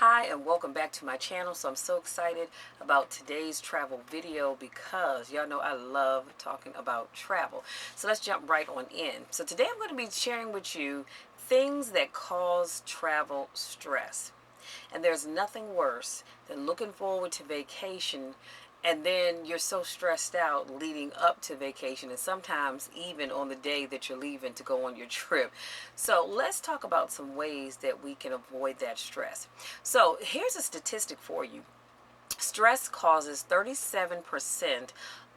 Hi and welcome back to my channel. So I'm so excited about today's travel video because y'all know I love talking about travel. So let's jump right on in. So today I'm going to be sharing with you things that cause travel stress. And there's nothing worse than looking forward to vacation and then you're so stressed out leading up to vacation and sometimes even on the day that you're leaving to go on your trip. So let's talk about some ways that we can avoid that stress. So here's a statistic for you. Stress causes 37%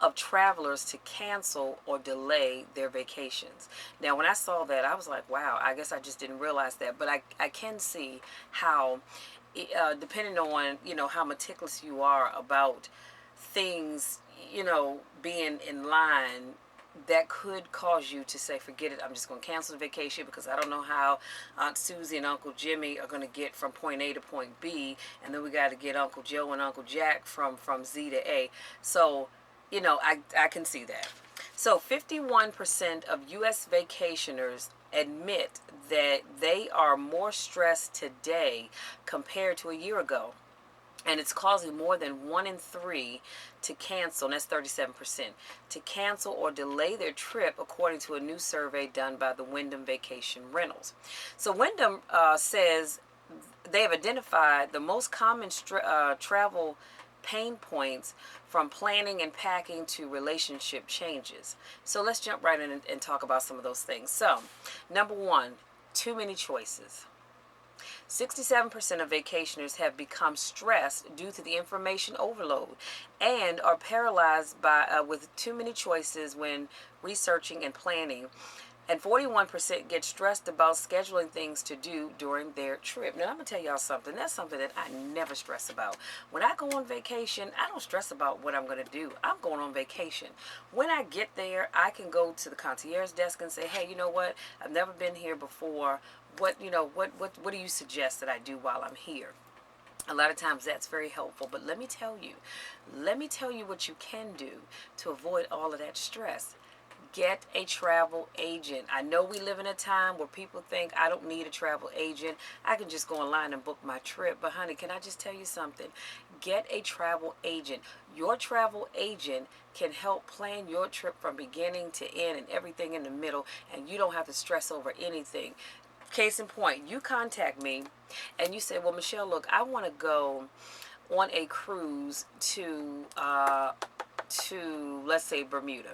of travelers to cancel or delay their vacations. Now, when I saw that, I was like, wow, I guess I just didn't realize that. But I can see how, depending on, how meticulous you are about things, being in line, that could cause you to say, forget it, I'm just going to cancel the vacation because I don't know how Aunt Susie and Uncle Jimmy are going to get from point A to point B, and then we got to get Uncle Joe and Uncle Jack from Z to A. So, I can see that. So 51% of U.S. vacationers admit that they are more stressed today compared to a year ago. And it's causing more than 1 in 3 to cancel, and that's 37%, to cancel or delay their trip, according to a new survey done by the Wyndham Vacation Rentals. So Wyndham says they have identified the most common travel pain points from planning and packing to relationship changes. So let's jump right in and talk about some of those things. So, number one, too many choices. 67% of vacationers have become stressed due to the information overload and are paralyzed by with too many choices when researching and planning. And 41% get stressed about scheduling things to do during their trip. Now, I'm going to tell y'all something. That's something that I never stress about. When I go on vacation, I don't stress about what I'm going to do. I'm going on vacation. When I get there, I can go to the concierge desk and say, hey, you know what? I've never been here before. What do you suggest that I do while I'm here? A lot of times that's very helpful, but let me tell you what you can do to avoid all of that stress. Get a travel agent. I know we live in a time where people think I don't need a travel agent. I can just go online and book my trip. But honey, can I just tell you something? Get a travel agent. Your travel agent can help plan your trip from beginning to end and everything in the middle, and you don't have to stress over anything. Case in point, you contact me and you say, well, Michelle, look, I want to go on a cruise to let's say Bermuda.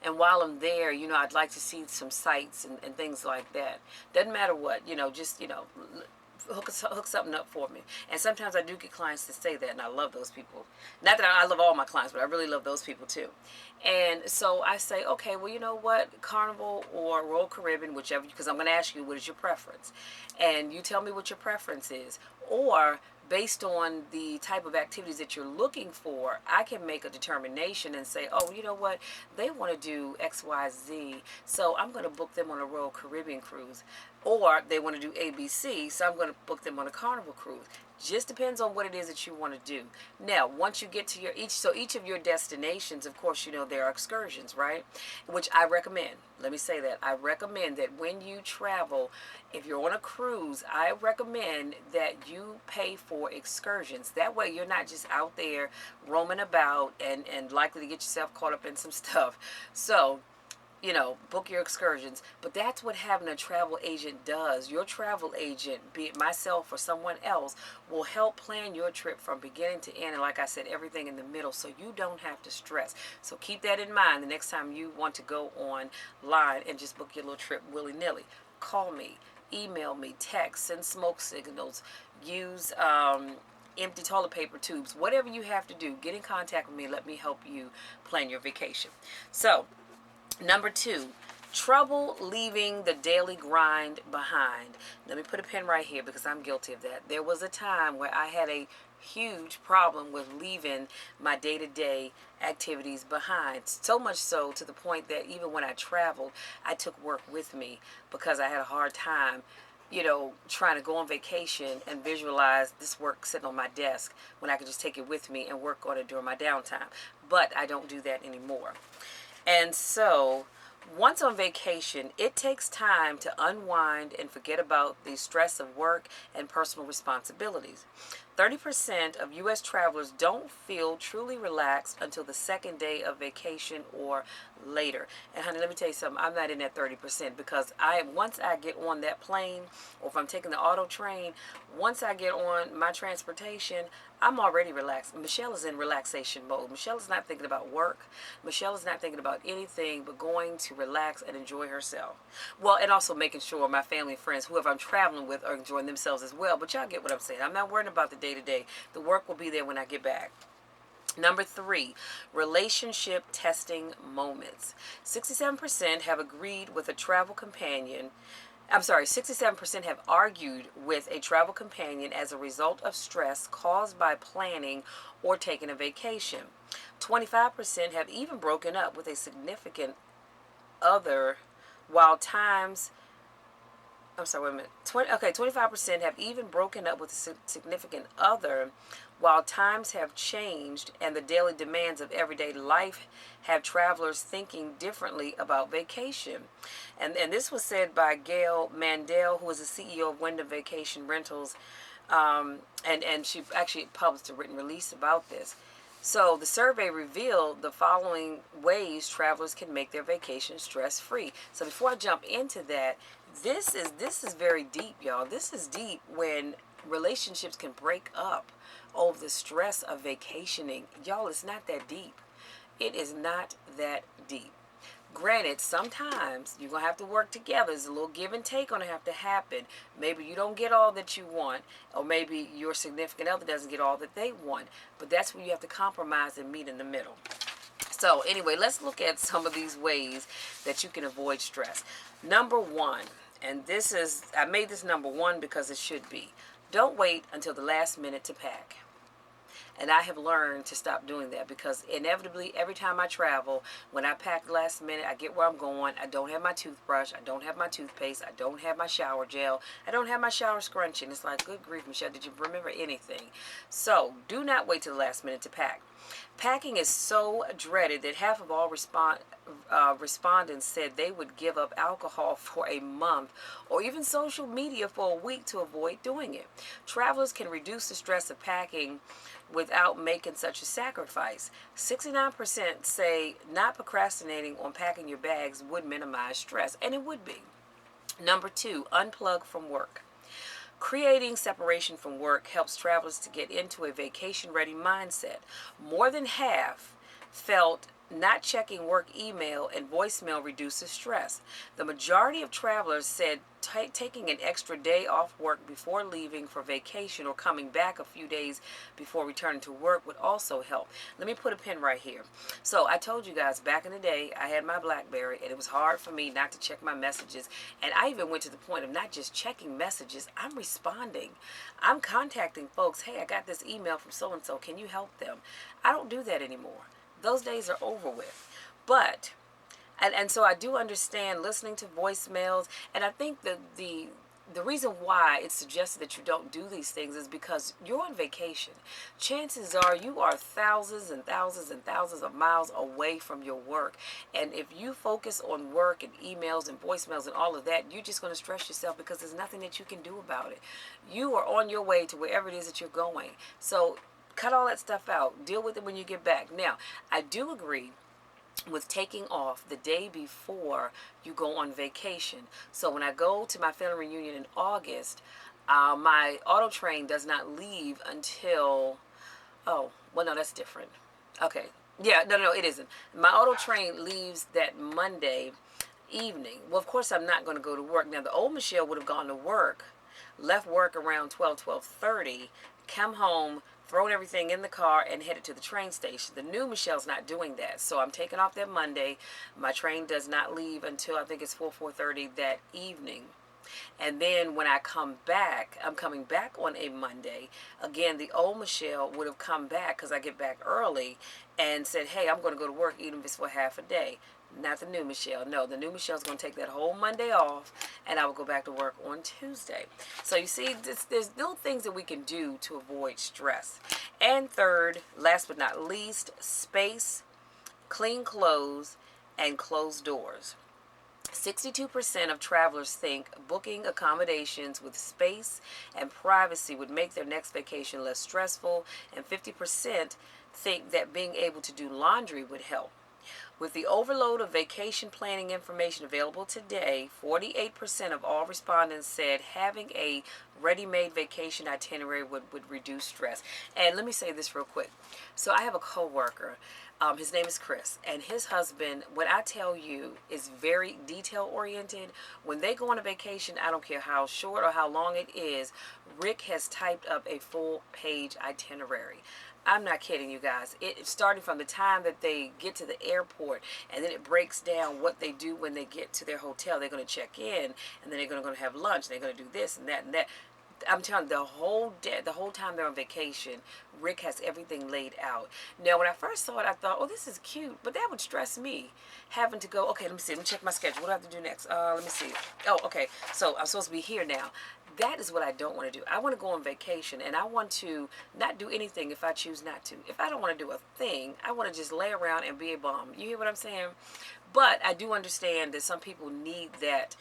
And while I'm there, I'd like to see some sights and things like that. Doesn't matter what, just, hook something up for me. And sometimes I do get clients to say that, and I love those people. Not that I love all my clients, but I really love those people too. And so I say, okay, well, you know what, Carnival or Royal Caribbean, whichever, because I'm going to ask you what is your preference, and you tell me what your preference is, or based on the type of activities that you're looking for, I can make a determination and say, oh, you know what, they want to do XYZ, so I'm going to book them on a Royal Caribbean cruise. Or they want to do ABC, so I'm going to book them on a Carnival cruise. Just depends on what it is that you want to do. Now, once you get to each of your destinations, of course, there are excursions, right? Which I recommend. Let me say that. I recommend that when you travel, if you're on a cruise, I recommend that you pay for excursions. That way you're not just out there roaming about and likely to get yourself caught up in some stuff. So, book your excursions. But that's what having a travel agent does. Your travel agent, be it myself or someone else, will help plan your trip from beginning to end. And like I said, everything in the middle, so you don't have to stress. So keep that in mind the next time you want to go online and just book your little trip willy-nilly. Call me, email me, text, send smoke signals, use empty toilet paper tubes. Whatever you have to do, get in contact with me. Let me help you plan your vacation. So, number 2, trouble leaving the daily grind behind. Let me put a pin right here because I'm guilty of that. There was a time where I had a huge problem with leaving my day-to-day activities behind. So much so to the point that even when I traveled, I took work with me because I had a hard time trying to go on vacation and visualize this work sitting on my desk when I could just take it with me and work on it during my downtime. But I don't do that anymore. And so Once on vacation, it takes time to unwind and forget about the stress of work and personal responsibilities. 30% of U.S. travelers don't feel truly relaxed until the second day of vacation or later. And honey, let me tell you something. I'm not in that 30% because once I get on that plane, or if I'm taking the auto train, once I get on my transportation, I'm already relaxed. Michelle is in relaxation mode. Michelle is not thinking about work. Michelle is not thinking about anything but going to relax and enjoy herself. Well, and also making sure my family and friends, whoever I'm traveling with, are enjoying themselves as well. But y'all get what I'm saying. I'm not worrying about the day to day. The work will be there when I get back. Number 3, relationship testing moments. 67% have agreed with a travel companion. 67% have argued with a travel companion as a result of stress caused by planning or taking a vacation. 25% have even broken up with a significant other while times I'm sorry, wait a minute. 25% have even broken up with a significant other while times have changed and the daily demands of everyday life have travelers thinking differently about vacation. And this was said by Gail Mandel, who is the CEO of Wyndham Vacation Rentals, and she actually published a written release about this. So the survey revealed the following ways travelers can make their vacation stress-free. So before I jump into that, this is very deep, y'all. This is deep when relationships can break up over the stress of vacationing. Y'all, it's not that deep. It is not that deep. Granted, sometimes you're going to have to work together. There's a little give and take going to have to happen. Maybe you don't get all that you want, or maybe your significant other doesn't get all that they want. But that's where you have to compromise and meet in the middle. So anyway, let's look at some of these ways that you can avoid stress. Number 1, and I made this number 1 because it should be, don't wait until the last minute to pack. And I have learned to stop doing that because inevitably every time I travel, when I pack last minute, I get where I'm going. I don't have my toothbrush. I don't have my toothpaste. I don't have my shower gel. I don't have my shower scrunchie. And it's like, good grief, Michelle, did you remember anything? So do not wait till the last minute to pack. Packing is so dreaded that half of all respondents said they would give up alcohol for a month or even social media for a week to avoid doing it. Travelers can reduce the stress of packing without making such a sacrifice. 69% say not procrastinating on packing your bags would minimize stress, and it would be. Number 2, unplug from work. Creating separation from work helps travelers to get into a vacation-ready mindset. More than half felt not checking work email and voicemail reduces stress. The majority of travelers said taking an extra day off work before leaving for vacation or coming back a few days before returning to work would also help. Let me put a pin right here. So I told you guys back in the day I had my BlackBerry and it was hard for me not to check my messages, and I even went to the point of not just checking messages, I'm responding. I'm contacting folks, hey, I got this email from so and so, can you help them? I don't do that anymore. Those days are over with. But and so I do understand listening to voicemails, and I think that the reason why it's suggested that you don't do these things is because you're on vacation. Chances are you are thousands and thousands and thousands of miles away from your work. And if you focus on work and emails and voicemails and all of that, you're just going to stress yourself because there's nothing that you can do about it. You are on your way to wherever it is that you're going. So cut all that stuff out. Deal with it when you get back. Now, I do agree with taking off the day before you go on vacation. So when I go to my family reunion in August, my auto train does not leave until, oh, well, no, that's different. Okay. Yeah, no, it isn't. My auto train leaves that Monday evening. Well, of course, I'm not going to go to work. Now, the old Michelle would have gone to work, left work around 12:30, come home, thrown everything in the car, and headed to the train station. The new Michelle's not doing that. So I'm taking off that Monday. My train does not leave until I think it's 4:30 that evening. And then when I come back, I'm coming back on a Monday. Again, the old Michelle would have come back because I get back early and said, hey, I'm going to go to work even if it's for half a day. Not the new Michelle. No, the new Michelle's going to take that whole Monday off, and I will go back to work on Tuesday. So you see, there's little things that we can do to avoid stress. And third, last but not least, space, clean clothes, and closed doors. 62% of travelers think booking accommodations with space and privacy would make their next vacation less stressful, and 50% think that being able to do laundry would help. With the overload of vacation planning information available today, 48% of all respondents said having a ready-made vacation itinerary would reduce stress. And let me say this real quick. So I have a coworker. His name is Chris, and his husband, what I tell you, is very detail oriented. When they go on a vacation, I don't care how short or how long it is, Rick has typed up a full page itinerary. I'm not kidding you guys. It starting from the time that they get to the airport, and then it breaks down what they do when they get to their hotel. They're going to check in, and then they're going to have lunch. They're going to do this and that and that. I'm telling you, the whole day, the whole time they're on vacation, Rick has everything laid out. Now, when I first saw it, I thought, oh, this is cute, but that would stress me, having to go, okay, let me see, let me check my schedule. What do I have to do next? Let me see. Oh, okay, so I'm supposed to be here now. That is what I don't want to do. I want to go on vacation, and I want to not do anything if I choose not to. If I don't want to do a thing, I want to just lay around and be a bum. You hear what I'm saying? But I do understand that some people need that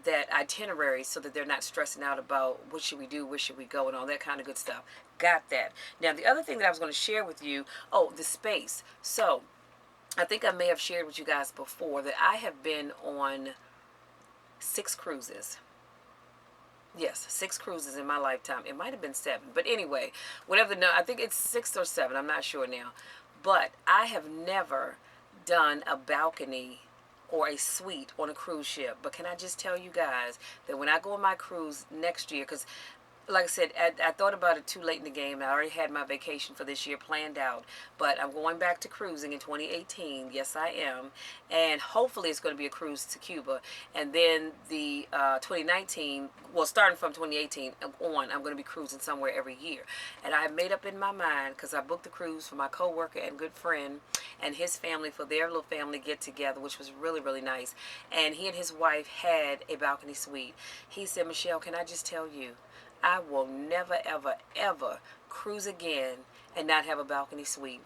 that itinerary so that they're not stressing out about what should we do, where should we go, and all that kind of good stuff. Got that. Now, the other thing that I was going to share with you, oh, the space. So I think I may have shared with you guys before that I have been on 6 cruises. Yes, 6 cruises in my lifetime. It might have been 7, but anyway, whatever. No, I think it's 6 or 7. I'm not sure now. But I have never done a balcony or a suite on a cruise ship. But can I just tell you guys that when I go on my cruise next year, because like I said, I thought about it too late in the game. I already had my vacation for this year planned out, but I'm going back to cruising in 2018. Yes, I am, and hopefully it's going to be a cruise to Cuba. And then the 2019, well, starting from 2018 on, I'm going to be cruising somewhere every year. And I made up in my mind, because I booked the cruise for my coworker and good friend and his family for their little family get together, which was really, really nice. And he and his wife had a balcony suite. He said, Michelle, can I just tell you, I will never, ever, ever cruise again and not have a balcony suite.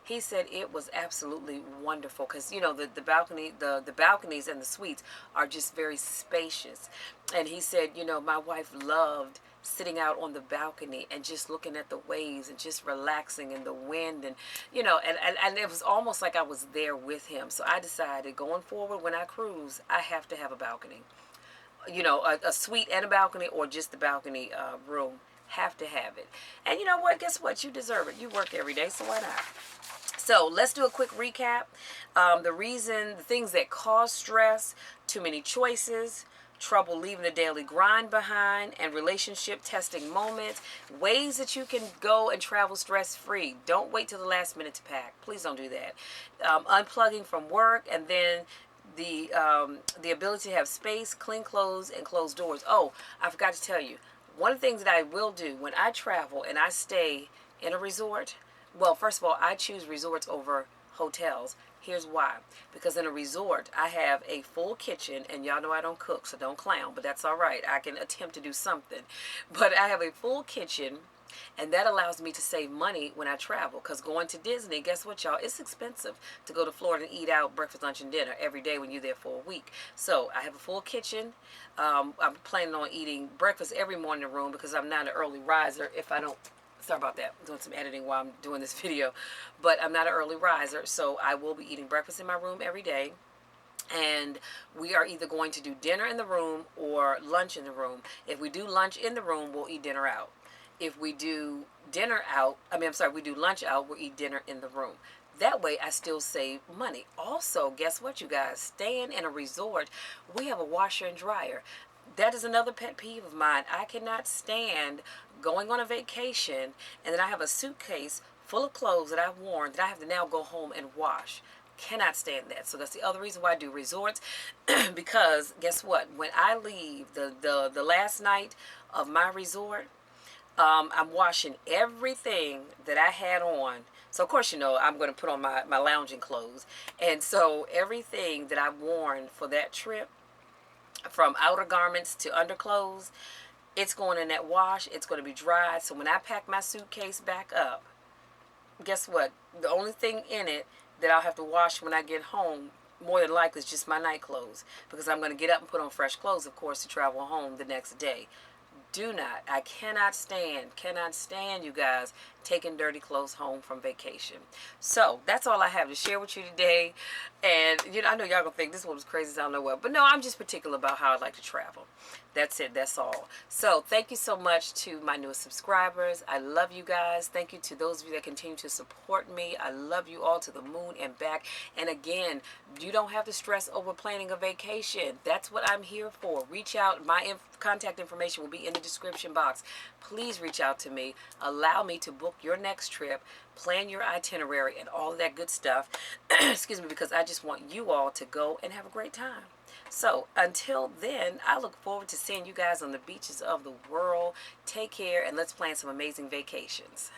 He said it was absolutely wonderful because, you know, the balconies and the suites are just very spacious. And he said, you know, my wife loved sitting out on the balcony and just looking at the waves and just relaxing in the wind, and you know, and it was almost like I was there with him. So I decided going forward, when I cruise, I have to have a balcony. You know, a suite and a balcony, or just the balcony room. Have to have it. And you know what? Guess what? You deserve it. You work every day, so why not? So let's do a quick recap. The things that cause stress: too many choices, trouble leaving the daily grind behind, and relationship testing moments. Ways that you can go and travel stress-free. Don't wait till the last minute to pack. Please don't do that. Unplugging from work, and then the ability to have space, clean clothes, and closed doors. Oh, I forgot to tell you. One of the things that I will do when I travel and I stay in a resort, well, first of all, I choose resorts over hotels. Here's why. Because in a resort, I have a full kitchen, and y'all know I don't cook, so don't clown, but that's all right. I can attempt to do something. But I have a full kitchen, and that allows me to save money when I travel. Because going to Disney, guess what, y'all? It's expensive to go to Florida and eat out breakfast, lunch, and dinner every day when you're there for a week. So I have a full kitchen. I'm planning on eating breakfast every morning in the room because I'm not an early riser. If I don't, sorry about that, I'm doing some editing while I'm doing this video. But I'm not an early riser, so I will be eating breakfast in my room every day. And we are either going to do dinner in the room or lunch in the room. If we do lunch in the room, we'll eat dinner out. If we do we do lunch out, we'll eat dinner in the room. That way I still save money. Also, guess what, you guys? Staying in a resort, we have a washer and dryer. That is another pet peeve of mine. I cannot stand going on a vacation and then I have a suitcase full of clothes that I've worn that I have to now go home and wash. Cannot stand that. So that's the other reason why I do resorts. Because guess what? When I leave the last night of my resort, I'm washing everything that I had on. So, of course, you know, I'm going to put on my lounging clothes. And so everything that I've worn for that trip, from outer garments to underclothes, it's going in that wash. It's going to be dried. So when I pack my suitcase back up, guess what? The only thing in it that I'll have to wash when I get home, more than likely it's just my night clothes, because I'm going to get up and put on fresh clothes, of course, to travel home the next day. I cannot stand, you guys, taking dirty clothes home from vacation. So that's all I have to share with you today. And I know y'all gonna think this one was crazy as I don't know what, but no, I'm just particular about how I like to travel. That's it. That's all. So thank you so much to my newest subscribers. I love you guys. Thank you to those of you that continue to support me. I love you all to the moon and back. And again, you don't have to stress over planning a vacation. That's what I'm here for. Reach out. My contact information will be in the description box. Please reach out to me. Allow me to book your next trip, plan your itinerary, and all of that good stuff. Excuse me, because I just want you all to go and have a great time. So until then, I look forward to seeing you guys on the beaches of the world. Take care, and let's plan some amazing vacations.